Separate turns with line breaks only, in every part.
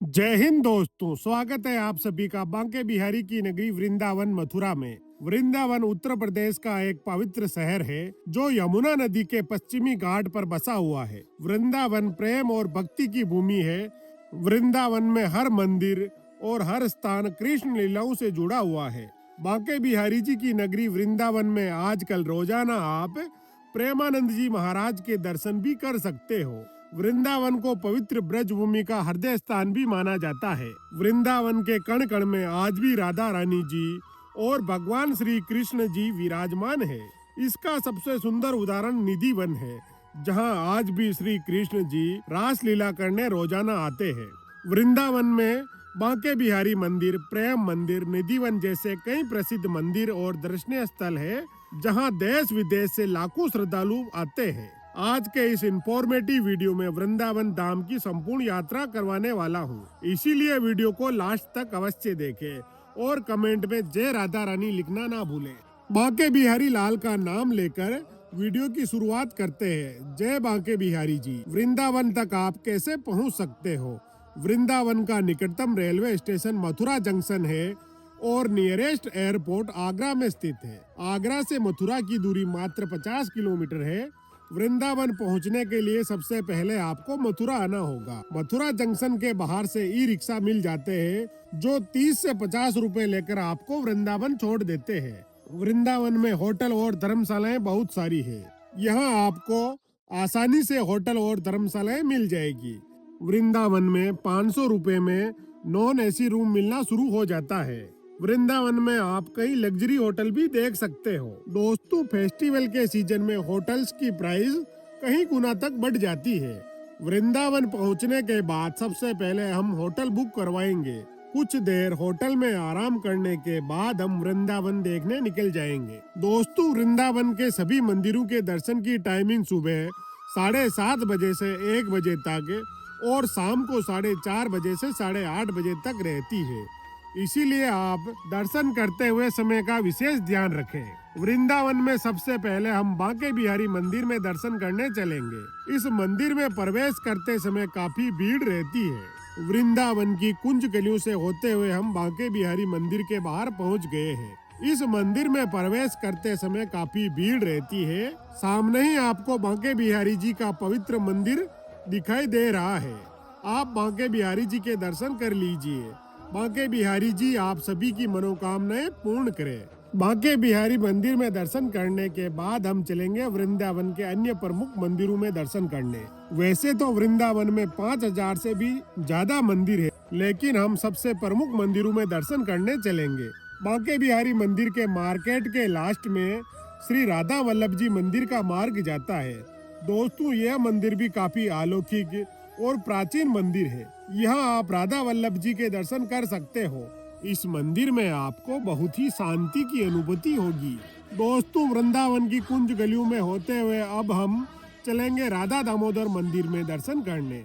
जय हिंद दोस्तों, स्वागत है आप सभी का बांके बिहारी की नगरी वृंदावन मथुरा में। वृंदावन उत्तर प्रदेश का एक पवित्र शहर है जो यमुना नदी के पश्चिमी घाट पर बसा हुआ है। वृंदावन प्रेम और भक्ति की भूमि है। वृंदावन में हर मंदिर और हर स्थान कृष्ण लीलाओं से जुड़ा हुआ है। बांके बिहारी जी की नगरी वृंदावन में आजकल रोजाना आप प्रेमानंद जी महाराज के दर्शन भी कर सकते हो। वृंदावन को पवित्र ब्रज भूमि का हृदय स्थान भी माना जाता है। वृंदावन के कण कण में आज भी राधा रानी जी और भगवान श्री कृष्ण जी विराजमान है। इसका सबसे सुंदर उदाहरण निधि वन है, जहां आज भी श्री कृष्ण जी रास लीला करने रोजाना आते हैं। वृंदावन में बांके बिहारी मंदिर, प्रेम मंदिर, निधिवन जैसे कई प्रसिद्ध मंदिर और दर्शनीय स्थल है, जहां देश विदेश से लाखों श्रद्धालु आते हैं। आज के इस इंफॉर्मेटिव वीडियो में वृंदावन धाम की संपूर्ण यात्रा करवाने वाला हूँ, इसीलिए वीडियो को लास्ट तक अवश्य देखें और कमेंट में जय राधा रानी लिखना ना भूलें। बांके बिहारी लाल का नाम लेकर वीडियो की शुरुआत करते हैं। जय बांके बिहारी जी। वृंदावन तक आप कैसे पहुंच सकते हो? वृंदावन का निकटतम रेलवे स्टेशन मथुरा जंक्शन है और नियरेस्ट एयरपोर्ट आगरा में स्थित है। आगरा से मथुरा की दूरी मात्र 50 किलोमीटर है। वृंदावन पहुंचने के लिए सबसे पहले आपको मथुरा आना होगा। मथुरा जंक्शन के बाहर से ई रिक्शा मिल जाते हैं जो 30 से 50 रुपए लेकर आपको वृंदावन छोड़ देते हैं। वृंदावन में होटल और धर्मशालाएं बहुत सारी है। यहाँ आपको आसानी से होटल और धर्मशालाएं मिल जाएगी। वृंदावन में 500 रुपए में नॉन एसी रूम मिलना शुरू हो जाता है। वृंदावन में आप कई लग्जरी होटल भी देख सकते हो। दोस्तों, फेस्टिवल के सीजन में होटल्स की प्राइस कहीं गुना तक बढ़ जाती है। वृंदावन पहुंचने के बाद सबसे पहले हम होटल बुक करवाएंगे। कुछ देर होटल में आराम करने के बाद हम वृंदावन देखने निकल जाएंगे। दोस्तों, वृंदावन के सभी मंदिरों के दर्शन की टाइमिंग सुबह 7:30 बजे से 1 बजे तक और शाम को 4:30 बजे से 8:30 बजे तक रहती है। इसीलिए आप दर्शन करते हुए समय का विशेष ध्यान रखें। वृंदावन में सबसे पहले हम बांके बिहारी मंदिर में दर्शन करने चलेंगे। इस मंदिर में प्रवेश करते समय काफी भीड़ रहती है। वृंदावन की कुंज गलियों से होते हुए हम बांके बिहारी मंदिर के बाहर पहुंच गए हैं। इस मंदिर में प्रवेश करते समय काफी भीड़ रहती है। सामने ही आपको बांके बिहारी जी का पवित्र मंदिर दिखाई दे रहा है। आप बांके बिहारी जी के दर्शन कर लीजिए। बांके बिहारी जी आप सभी की मनोकामनाएं पूर्ण करें। बांके बिहारी मंदिर में दर्शन करने के बाद हम चलेंगे वृंदावन के अन्य प्रमुख मंदिरों में दर्शन करने। वैसे तो वृंदावन में 5000 से भी ज्यादा मंदिर है, लेकिन हम सबसे प्रमुख मंदिरों में दर्शन करने चलेंगे। बांके बिहारी मंदिर के मार्केट के लास्ट में श्री राधा वल्लभ जी मंदिर का मार्ग जाता है। दोस्तों, यह मंदिर भी काफी अलौकिक और प्राचीन मंदिर है। यहाँ आप राधा वल्लभ जी के दर्शन कर सकते हो। इस मंदिर में आपको बहुत ही शांति की अनुभूति होगी। दोस्तों, वृंदावन की कुंज गलियों में होते हुए अब हम चलेंगे राधा दामोदर मंदिर में दर्शन करने।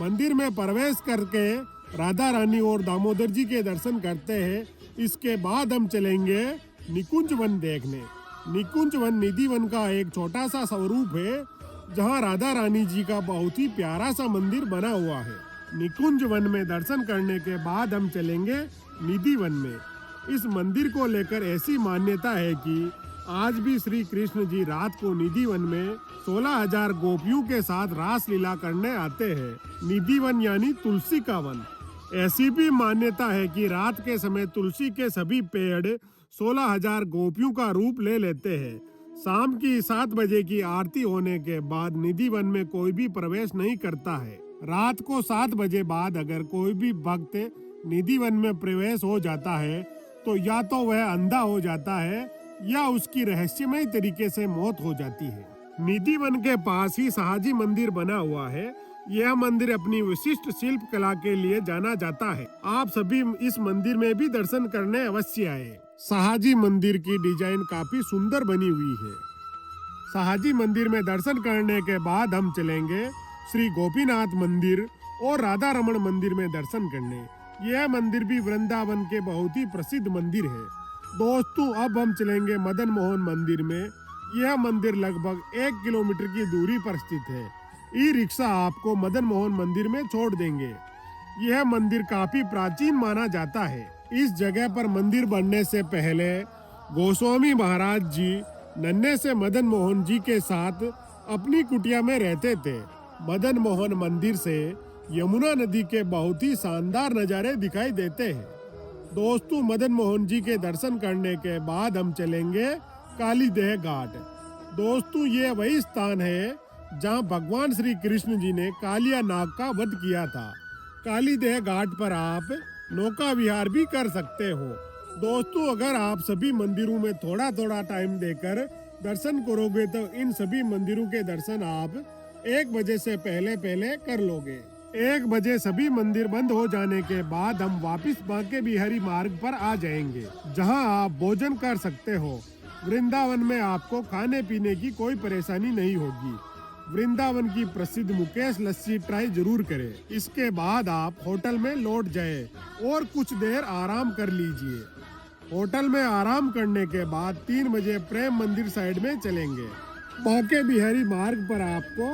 मंदिर में प्रवेश करके राधा रानी और दामोदर जी के दर्शन करते हैं। इसके बाद हम चलेंगे निकुंज वन देखने। निकुंज वन निधि वन का एक छोटा सा स्वरूप है, जहां राधा रानी जी का बहुत ही प्यारा सा मंदिर बना हुआ है। निकुंज वन में दर्शन करने के बाद हम चलेंगे निधि वन में। इस मंदिर को लेकर ऐसी मान्यता है कि आज भी श्री कृष्ण जी रात को निधि वन में 16,000 गोपियों के साथ रास लीला करने आते हैं। निधि वन यानी तुलसी का वन। ऐसी भी मान्यता है कि रात के समय तुलसी के सभी पेड़ 16,000 गोपियों का रूप ले लेते हैं। शाम की 7 बजे की आरती होने के बाद निधि वन में कोई भी प्रवेश नहीं करता है। रात को 7 बजे बाद अगर कोई भी भक्त निधि वन में प्रवेश हो जाता है तो या तो वह अंधा हो जाता है या उसकी रहस्यमय तरीके से मौत हो जाती है। निधि वन के पास ही शाहजी मंदिर बना हुआ है। यह मंदिर अपनी विशिष्ट शिल्प कला के लिए जाना जाता है। आप सभी इस मंदिर में भी दर्शन करने अवश्य आए। शाहजी मंदिर की डिजाइन काफी सुंदर बनी हुई है। शाहजी मंदिर में दर्शन करने के बाद हम चलेंगे श्री गोपीनाथ मंदिर और राधा रमण मंदिर में दर्शन करने। यह मंदिर भी वृंदावन के बहुत ही प्रसिद्ध मंदिर है। दोस्तों, अब हम चलेंगे मदन मोहन मंदिर में। यह मंदिर लगभग 1 किलोमीटर की दूरी पर स्थित है। ई रिक्शा आपको मदन मोहन मंदिर में छोड़ देंगे। यह मंदिर काफी प्राचीन माना जाता है। इस जगह पर मंदिर बनने से पहले गोस्वामी महाराज जी नन्हे से मदन मोहन जी के साथ अपनी कुटिया में रहते थे। मदन मोहन मंदिर से यमुना नदी के बहुत ही शानदार नज़ारे दिखाई देते हैं। दोस्तों, मदन मोहन जी के दर्शन करने के बाद हम चलेंगे कालीदेह घाट। दोस्तों, ये वही स्थान है जहां भगवान श्री कृष्ण जी ने कालिया नाग का वध किया था। कालीदेह घाट पर आप नौका विहार भी कर सकते हो। दोस्तों, अगर आप सभी मंदिरों में थोड़ा थोड़ा टाइम देकर दर्शन करोगे तो इन सभी मंदिरों के दर्शन आप 1 बजे से पहले पहले कर लोगे। 1 बजे सभी मंदिर बंद हो जाने के बाद हम वापस बांके बिहारी मार्ग पर आ जाएंगे, जहां आप भोजन कर सकते हो। वृंदावन में आपको खाने पीने की कोई परेशानी नहीं होगी। वृंदावन की प्रसिद्ध मुकेश लस्सी ट्राई जरूर करें। इसके बाद आप होटल में लौट जाए और कुछ देर आराम कर लीजिए। होटल में आराम करने के बाद 3 बजे प्रेम मंदिर साइड में चलेंगे। बांके बिहारी मार्ग पर आपको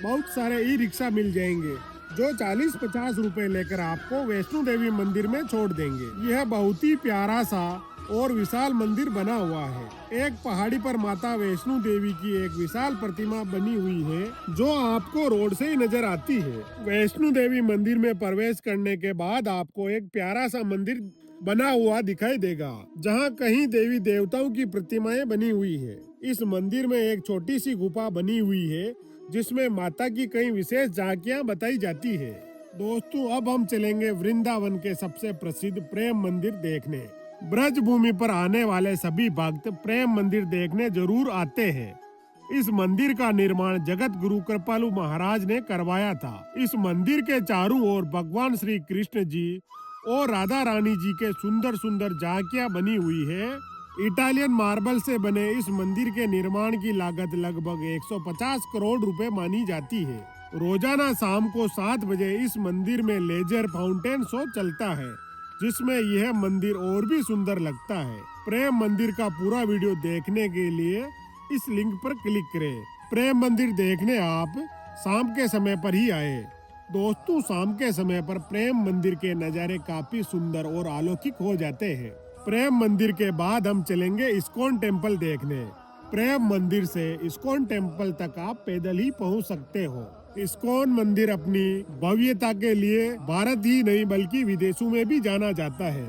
बहुत सारे ई रिक्शा मिल जाएंगे जो 40-50 रुपए लेकर आपको वैष्णो देवी मंदिर में छोड़ देंगे। यह बहुत ही प्यारा सा और विशाल मंदिर बना हुआ है। एक पहाड़ी पर माता वैष्णो देवी की एक विशाल प्रतिमा बनी हुई है जो आपको रोड से ही नजर आती है। वैष्णो देवी मंदिर में प्रवेश करने के बाद आपको एक प्यारा सा मंदिर बना हुआ दिखाई देगा जहां कहीं देवी देवताओं की प्रतिमाएं बनी हुई है। इस मंदिर में एक छोटी सी गुफा बनी हुई है जिसमें माता की कई विशेष झांकियां बताई जाती है। दोस्तों, अब हम चलेंगे वृंदावन के सबसे प्रसिद्ध प्रेम मंदिर देखने। ब्रज भूमि पर आने वाले सभी भक्त प्रेम मंदिर देखने जरूर आते हैं। इस मंदिर का निर्माण जगत गुरु कृपालु महाराज ने करवाया था। इस मंदिर के चारों ओर भगवान श्री कृष्ण जी और राधा रानी जी के सुंदर सुंदर झांकियां बनी हुई है। इटालियन मार्बल से बने इस मंदिर के निर्माण की लागत लगभग 150 करोड़ रुपए मानी जाती है। रोजाना शाम को 7 बजे इस मंदिर में लेजर फाउंटेन शो चलता है जिसमें यह मंदिर और भी सुंदर लगता है। प्रेम मंदिर का पूरा वीडियो देखने के लिए इस लिंक पर क्लिक करें। प्रेम मंदिर देखने आप शाम के समय पर ही आए। दोस्तों, शाम के समय पर प्रेम मंदिर के नज़ारे काफी सुंदर और अलौकिक हो जाते हैं। प्रेम मंदिर के बाद हम चलेंगे इस्कॉन टेम्पल देखने। प्रेम मंदिर से इस्कॉन टेम्पल तक आप पैदल ही पहुंच सकते हो। इस्कॉन मंदिर अपनी भव्यता के लिए भारत ही नहीं बल्कि विदेशों में भी जाना जाता है।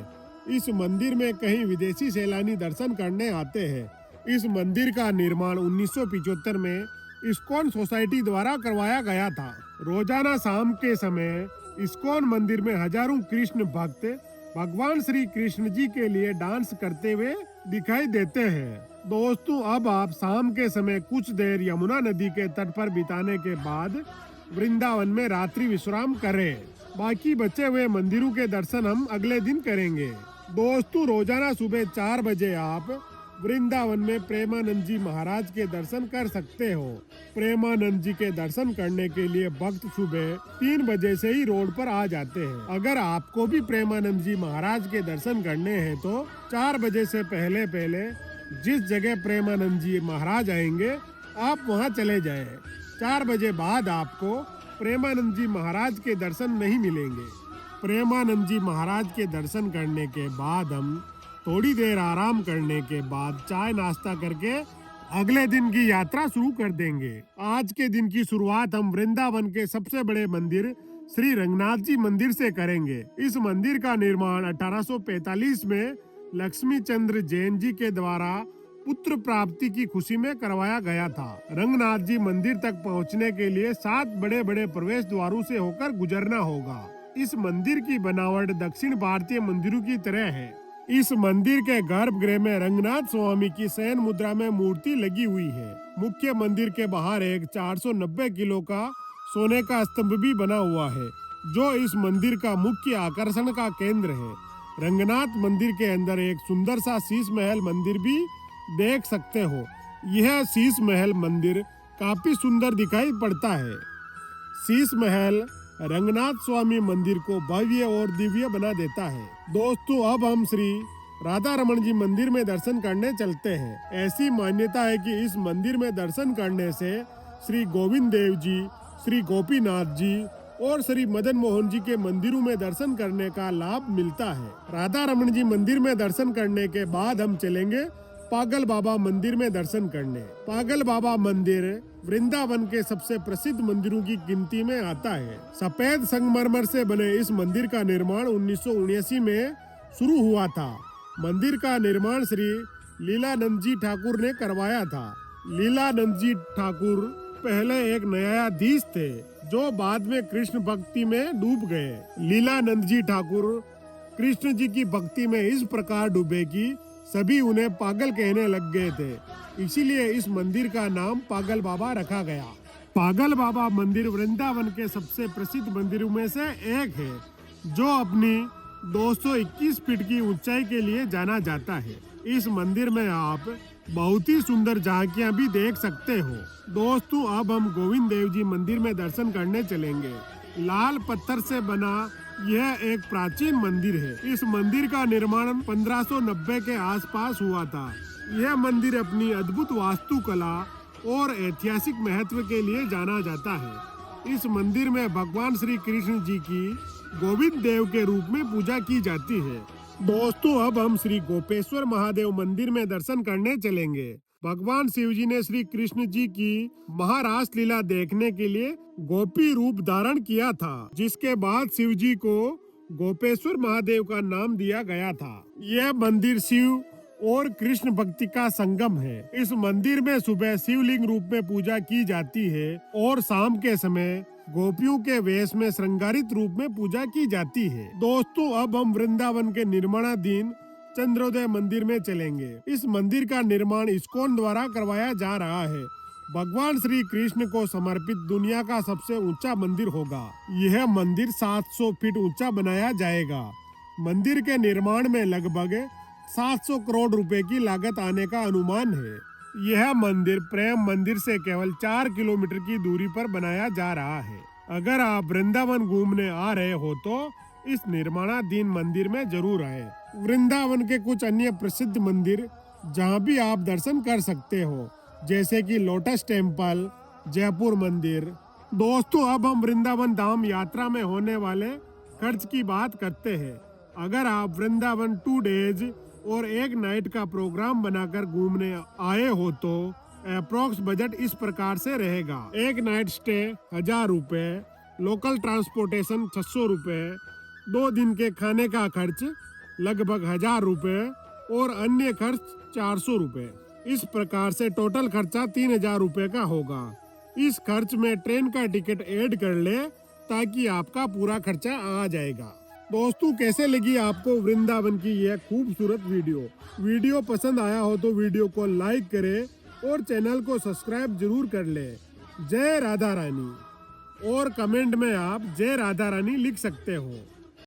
इस मंदिर में कई विदेशी सैलानी दर्शन करने आते हैं। इस मंदिर का निर्माण 1975 में इस्कॉन सोसाइटी द्वारा करवाया गया था। रोजाना शाम के समय इस्कॉन मंदिर में हजारों कृष्ण भक्त भगवान श्री कृष्ण जी के लिए डांस करते हुए दिखाई देते हैं। दोस्तों, अब आप शाम के समय कुछ देर यमुना नदी के तट पर बिताने के बाद वृंदावन में रात्रि विश्राम करें। बाकी बचे हुए मंदिरों के दर्शन हम अगले दिन करेंगे। दोस्तों, रोजाना सुबह 4 बजे आप वृंदावन में प्रेमानंद जी महाराज के दर्शन कर सकते हो। प्रेमानंद जी के दर्शन करने के लिए भक्त सुबह 3 बजे से ही रोड पर आ जाते हैं। अगर आपको भी प्रेमानंद जी महाराज के दर्शन करने हैं तो 4 बजे से पहले पहले जिस जगह प्रेमानंद जी महाराज आएंगे आप वहां चले जाएं। 4 बजे बाद आपको प्रेमानंद जी महाराज के दर्शन नहीं मिलेंगे। प्रेमानंद जी महाराज के दर्शन करने के बाद हम थोड़ी देर आराम करने के बाद चाय नाश्ता करके अगले दिन की यात्रा शुरू कर देंगे। आज के दिन की शुरुआत हम वृंदावन के सबसे बड़े मंदिर श्री रंगनाथ जी मंदिर से करेंगे। इस मंदिर का निर्माण 1845 में लक्ष्मी चंद्र जैन जी के द्वारा पुत्र प्राप्ति की खुशी में करवाया गया था। रंगनाथ जी मंदिर तक पहुंचने के लिए 7 बड़े बड़े प्रवेश द्वारों से होकर गुजरना होगा। इस मंदिर की बनावट दक्षिण भारतीय मंदिरों की तरह है। इस मंदिर के गर्भगृह में रंगनाथ स्वामी की शयन मुद्रा में मूर्ति लगी हुई है। मुख्य मंदिर के बाहर एक 490 किलो का सोने का स्तंभ भी बना हुआ है जो इस मंदिर का मुख्य आकर्षण का केंद्र है। रंगनाथ मंदिर के अंदर एक सुंदर सा शीश महल मंदिर भी देख सकते हो। यह शीश महल मंदिर काफी सुंदर दिखाई पड़ता है। शीश महल रंगनाथ स्वामी मंदिर को भव्य और दिव्य बना देता है। दोस्तों, अब हम श्री राधा रमन जी मंदिर में दर्शन करने चलते हैं। ऐसी मान्यता है कि इस मंदिर में दर्शन करने से श्री गोविंद देव जी, श्री गोपीनाथ जी और श्री मदन मोहन जी के मंदिरों में दर्शन करने का लाभ मिलता है। राधा रमन जी मंदिर में दर्शन करने के बाद हम चलेंगे पागल बाबा मंदिर में दर्शन करने। पागल बाबा मंदिर वृंदावन के सबसे प्रसिद्ध मंदिरों की गिनती में आता है। सफेद संगमरमर से बने इस मंदिर का निर्माण 1979 में शुरू हुआ था। मंदिर का निर्माण श्री लीलानंद जी ठाकुर ने करवाया था। लीलानंद जी ठाकुर पहले एक न्यायाधीश थे जो बाद में कृष्ण भक्ति में डूब गए। लीलानंद जी ठाकुर कृष्ण जी की भक्ति में इस प्रकार डूबे कि सभी उन्हें पागल कहने लग गए थे। इसीलिए इस मंदिर का नाम पागल बाबा रखा गया। पागल बाबा मंदिर वृंदावन के सबसे प्रसिद्ध मंदिरों में से एक है, जो अपनी 221 फीट की ऊंचाई के लिए जाना जाता है। इस मंदिर में आप बहुत ही सुंदर झांकियां भी देख सकते हो। दोस्तों, अब हम गोविंद देव जी मंदिर में दर्शन करने चलेंगे। लाल पत्थर से बना यह एक प्राचीन मंदिर है। इस मंदिर का निर्माण 1590 के आसपास हुआ था। यह मंदिर अपनी अद्भुत वास्तुकला और ऐतिहासिक महत्व के लिए जाना जाता है। इस मंदिर में भगवान श्री कृष्ण जी की गोविंद देव के रूप में पूजा की जाती है। दोस्तों, अब हम श्री गोपेश्वर महादेव मंदिर में दर्शन करने चलेंगे। भगवान शिव जी ने श्री कृष्ण जी की महारास लीला देखने के लिए गोपी रूप धारण किया था, जिसके बाद शिव जी को गोपेश्वर महादेव का नाम दिया गया था। यह मंदिर शिव और कृष्ण भक्ति का संगम है। इस मंदिर में सुबह शिवलिंग रूप में पूजा की जाती है और शाम के समय गोपियों के वेश में श्रृंगारित रूप में पूजा की जाती है। दोस्तों, अब हम वृंदावन के निर्माणाधीन चंद्रोदय मंदिर में चलेंगे। इस मंदिर का निर्माण इस्कॉन द्वारा करवाया जा रहा है। भगवान श्री कृष्ण को समर्पित दुनिया का सबसे ऊंचा मंदिर होगा। यह मंदिर 700 फीट ऊंचा बनाया जाएगा। मंदिर के निर्माण में लगभग 700 करोड़ रुपए की लागत आने का अनुमान है। यह मंदिर प्रेम मंदिर से केवल 4 किलोमीटर की दूरी पर बनाया जा रहा है। अगर आप वृंदावन घूमने आ रहे हो तो इस निर्माणाधीन मंदिर में जरूर आए। वृंदावन के कुछ अन्य प्रसिद्ध मंदिर जहाँ भी आप दर्शन कर सकते हो, जैसे कि लोटस टेम्पल, जयपुर मंदिर। दोस्तों, अब हम वृंदावन धाम यात्रा में होने वाले खर्च की बात करते हैं। अगर आप वृंदावन 2 डेज और 1 नाइट का प्रोग्राम बनाकर घूमने आए हो तो अप्रोक्स बजट इस प्रकार से रहेगा। 1 नाइट स्टे 1000 रुपए, लोकल ट्रांसपोर्टेशन 600 रुपए, 2 दिन के खाने का खर्च लगभग 1000 रुपए और अन्य खर्च 400 रुपए। इस प्रकार से टोटल खर्चा 3000 रुपए का होगा। इस खर्च में ट्रेन का टिकट ऐड कर ले ताकि आपका पूरा खर्चा आ जाएगा। दोस्तों, कैसे लगी आपको वृंदावन की यह खूबसूरत वीडियो पसंद आया हो तो वीडियो को लाइक करें और चैनल को सब्सक्राइब जरूर कर ले। जय राधा रानी। और कमेंट में आप जय राधा रानी लिख सकते हो।